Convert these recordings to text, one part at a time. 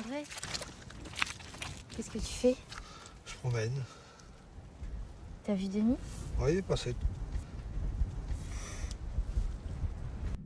vrai. Qu'est-ce que tu fais? Je promène. T'as vu Denis? Oui, passé.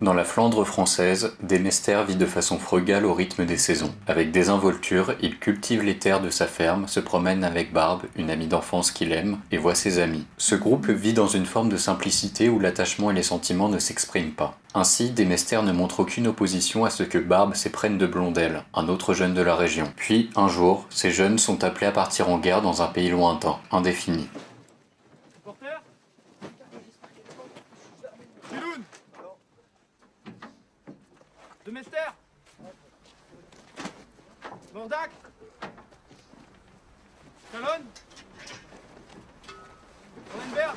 Dans la Flandre française, Demester vit de façon frugale au rythme des saisons. Avec désinvolture, il cultive les terres de sa ferme, se promène avec Barbe, une amie d'enfance qu'il aime, et voit ses amis. Ce groupe vit dans une forme de simplicité où l'attachement et les sentiments ne s'expriment pas. Ainsi, Demester ne montre aucune opposition à ce que Barbe s'éprenne de Blondel, un autre jeune de la région. Puis, un jour, ces jeunes sont appelés à partir en guerre dans un pays lointain, indéfini. Porteur Ziloun De Mester Mordac Calonne Orenberg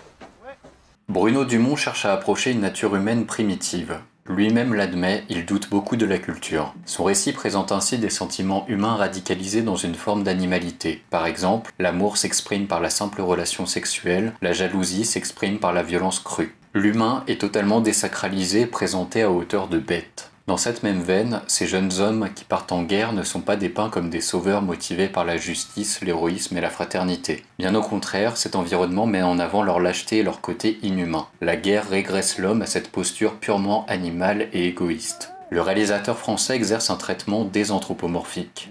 Bruno Dumont cherche à approcher une nature humaine primitive. Lui-même l'admet, il doute beaucoup de la culture. Son récit présente ainsi des sentiments humains radicalisés dans une forme d'animalité. Par exemple, l'amour s'exprime par la simple relation sexuelle, la jalousie s'exprime par la violence crue. L'humain est totalement désacralisé, présenté à hauteur de bête. Dans cette même veine, ces jeunes hommes qui partent en guerre ne sont pas dépeints comme des sauveurs motivés par la justice, l'héroïsme et la fraternité. Bien au contraire, cet environnement met en avant leur lâcheté et leur côté inhumain. La guerre régresse l'homme à cette posture purement animale et égoïste. Le réalisateur français exerce un traitement désanthropomorphique.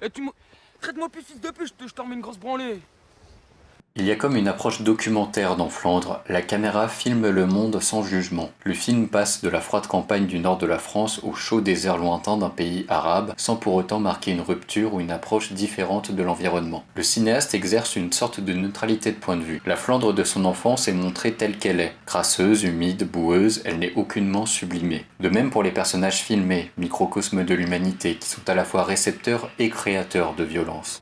Et traite-moi plus fils de pute, je t'en mets une grosse branlée. Il y a comme une approche documentaire dans Flandre, la caméra filme le monde sans jugement. Le film passe de la froide campagne du nord de la France au chaud désert lointain d'un pays arabe, sans pour autant marquer une rupture ou une approche différente de l'environnement. Le cinéaste exerce une sorte de neutralité de point de vue. La Flandre de son enfance est montrée telle qu'elle est. Crasseuse, humide, boueuse, elle n'est aucunement sublimée. De même pour les personnages filmés, microcosme de l'humanité, qui sont à la fois récepteurs et créateurs de violence.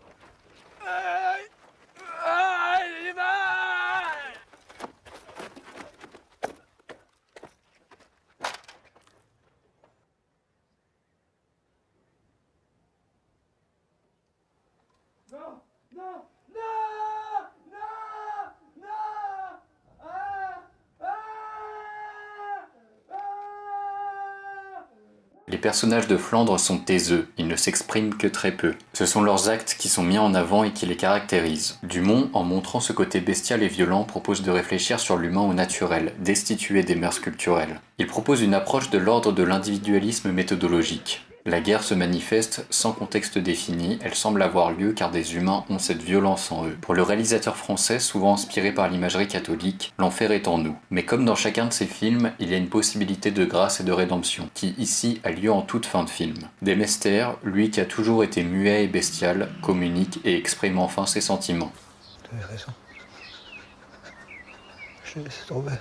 Les personnages de Flandre sont taiseux, ils ne s'expriment que très peu. Ce sont leurs actes qui sont mis en avant et qui les caractérisent. Dumont, en montrant ce côté bestial et violent, propose de réfléchir sur l'humain au naturel, destitué des mœurs culturelles. Il propose une approche de l'ordre de l'individualisme méthodologique. La guerre se manifeste sans contexte défini, elle semble avoir lieu car des humains ont cette violence en eux. Pour le réalisateur français, souvent inspiré par l'imagerie catholique, l'enfer est en nous. Mais comme dans chacun de ses films, il y a une possibilité de grâce et de rédemption, qui ici a lieu en toute fin de film. Demester, lui qui a toujours été muet et bestial, communique et exprime enfin ses sentiments. Tu avais raison. Je l'ai laissé tomber.